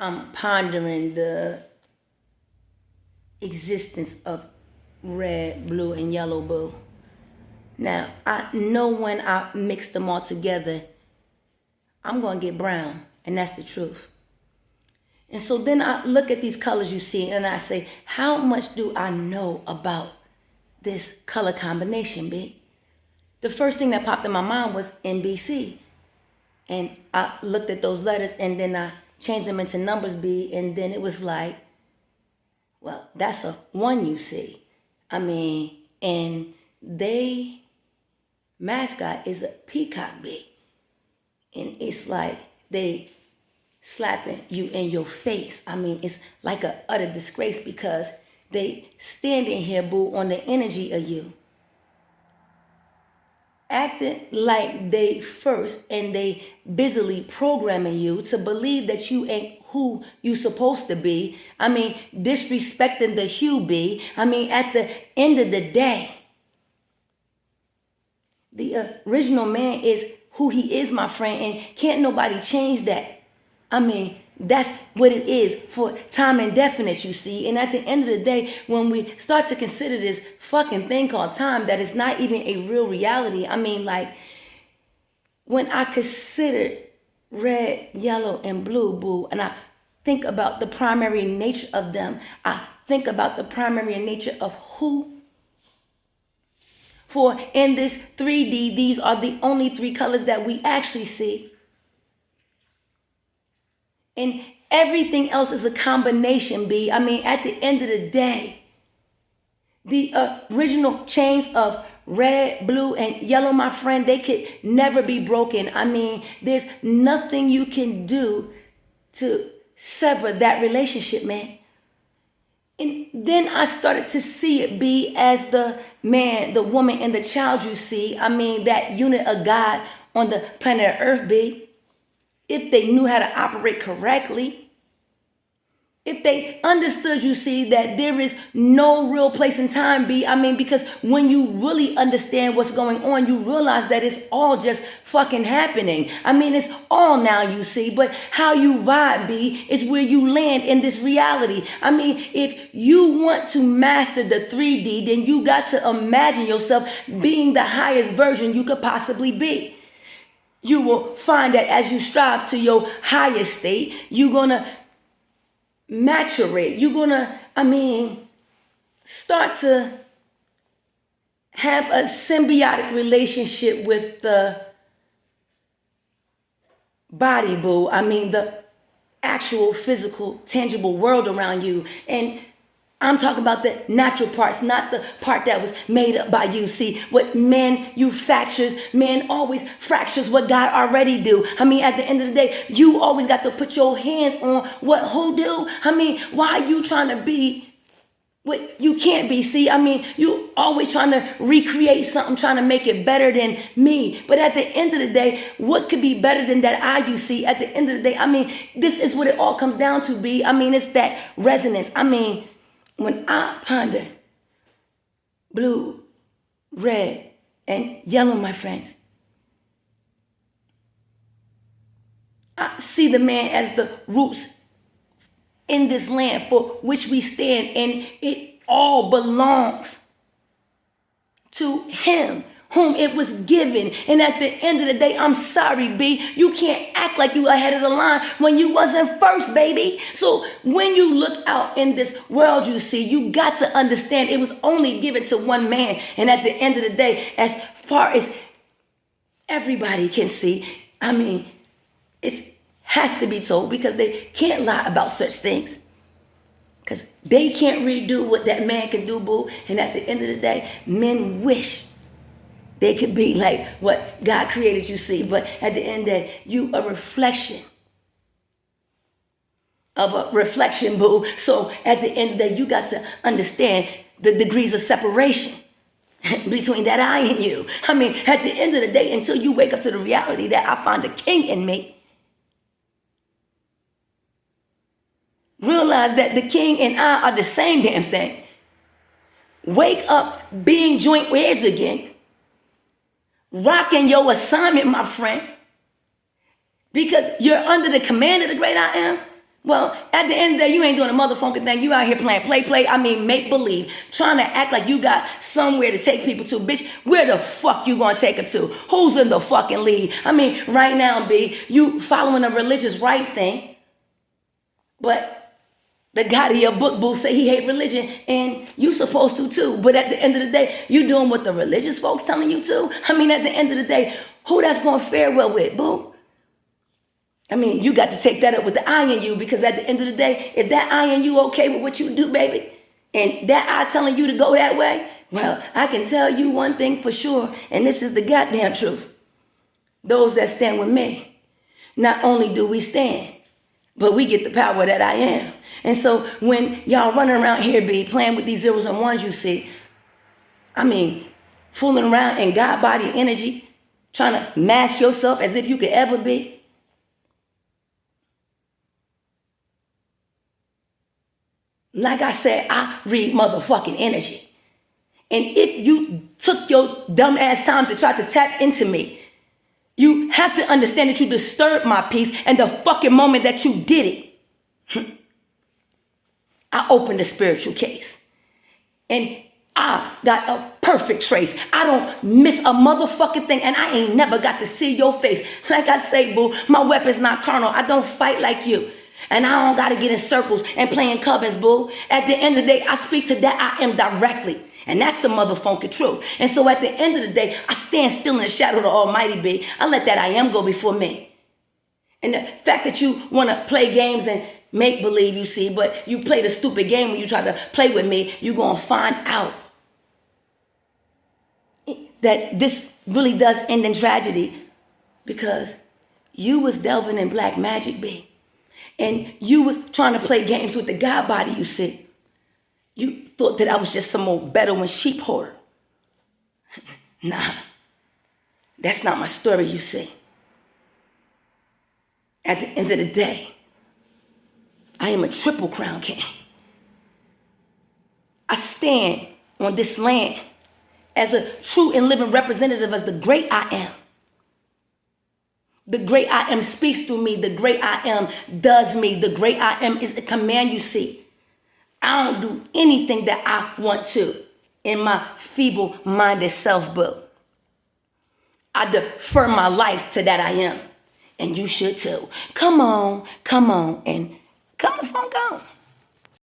I'm pondering the existence of red, blue, and yellow, boo. Now, I know when I mix them all together, I'm going to get brown, and that's the truth. And so then I look at these colors you see, and I say, how much do I know about this color combination, B? The first thing that popped in my mind was NBC. And I looked at those letters, and then I changed them into numbers, B, and then it was like, well, that's a 1, you see. I mean, and they mascot is a peacock, B. And it's like they slapping you in your face. I mean, it's like a utter disgrace because they standing here, boo, on the energy of you. Acting like they first, and they busily programming you to believe that you ain't who you supposed to be. I mean, disrespecting the hue, B. I mean, at the end of the day, the original man is who he is, my friend, and can't nobody change that. I mean, that's what it is for time indefinite, you see. And at the end of the day, when we start to consider this fucking thing called time, that is not even a real reality. I mean, like, when I consider red, yellow, and blue, boo, and I think about the primary nature of them, I think about the primary nature of who. For in this 3D, these are the only 3 colors that we actually see. And everything else is a combination, B. I mean, at the end of the day, the original chains of red, blue, and yellow, my friend, they could never be broken. I mean, there's nothing you can do to sever that relationship, man. And then I started to see it, be as the man, the woman, and the child you see. I mean, that unit of God on the planet Earth, B. If they knew how to operate correctly, if they understood, you see, that there is no real place in time, B. I mean, because when you really understand what's going on, you realize that it's all just fucking happening. I mean, it's all now, you see, but how you vibe, B, is where you land in this reality. I mean, if you want to master the 3D, then you got to imagine yourself being the highest version you could possibly be. You will find that as you strive to your highest state, you're going to maturate. You're going to, start to have a symbiotic relationship with the body, boo. I mean, the actual physical, tangible world around you. And I'm talking about the natural parts, not the part that was made up by you. See, what manufactures, man always fractures what God already do. I mean, at the end of the day, you always got to put your hands on what who do. I mean, why are you trying to be what you can't be? See, I mean, you always trying to recreate something, trying to make it better than me. But at the end of the day, what could be better than that I you see? At the end of the day, I mean, this is what it all comes down to, B. I mean, it's that resonance. I mean, when I ponder blue, red, and yellow, my friends, I see the man as the roots in this land for which we stand, and it all belongs to him whom it was given. And at the end of the day, I'm sorry, B, you can't act like you ahead of the line when you wasn't first, baby. So when you look out in this world you see, you got to understand it was only given to one man. And at the end of the day, as far as everybody can see, I mean, it has to be told because they can't lie about such things. Because they can't redo what that man can do, boo. And at the end of the day, men wish they could be like what God created, you see. But at the end of the day, you a reflection of a reflection, boo. So at the end of the day, you got to understand the degrees of separation between that I and you. I mean, at the end of the day, until you wake up to the reality that I find a king in me, realize that the king and I are the same damn thing. Wake up being joint heirs again. Rocking your assignment, my friend. Because you're under the command of the great I am. Well, at the end of the day, you ain't doing a motherfucking thing. You out here playing play. I mean, make believe. Trying to act like you got somewhere to take people to. Bitch, where the fuck you gonna take her to? Who's in the fucking lead? I mean, right now, B, you following a religious right thing. But the God of your book, boo, say he hate religion. And you supposed to too. But at the end of the day, you doing what the religious folks telling you to. I mean, at the end of the day, who that's gonna fare well with, boo? I mean, you got to take that up with the eye in you, because at the end of the day, if that eye in you okay with what you do, baby, and that eye telling you to go that way, well, I can tell you one thing for sure, and this is the goddamn truth. Those that stand with me, not only do we stand, but we get the power that I am. And so when y'all running around here, be playing with these zeros and ones, you see, I mean, fooling around in God body energy, trying to mask yourself as if you could ever be. Like I said, I read motherfucking energy. And if you took your dumb ass time to try to tap into me, you have to understand that you disturbed my peace, and the fucking moment that you did it, I opened a spiritual case. And I got a perfect trace. I don't miss a motherfucking thing, and I ain't never got to see your face. Like I say, boo, my weapon's not carnal. I don't fight like you. And I don't got to get in circles and play in covens, boo. At the end of the day, I speak to that I am directly. And that's the motherfucking truth. And so at the end of the day, I stand still in the shadow of the Almighty, B. I let that I am go before me. And the fact that you want to play games and make believe, you see, but you play the stupid game when you try to play with me, you're going to find out that this really does end in tragedy, because you was delving in black magic, B. And you was trying to play games with the God body, you see. You thought that I was just some old Bedouin sheep hoarder. Nah, that's not my story, you see. At the end of the day, I am a triple crown king. I stand on this land as a true and living representative of the great I am. The great I am speaks through me. The great I am does me. The great I am is a command, you see. I don't do anything that I want to in my feeble-minded self, but I defer my life to that I am. And you should too. Come on, and come the fuck on.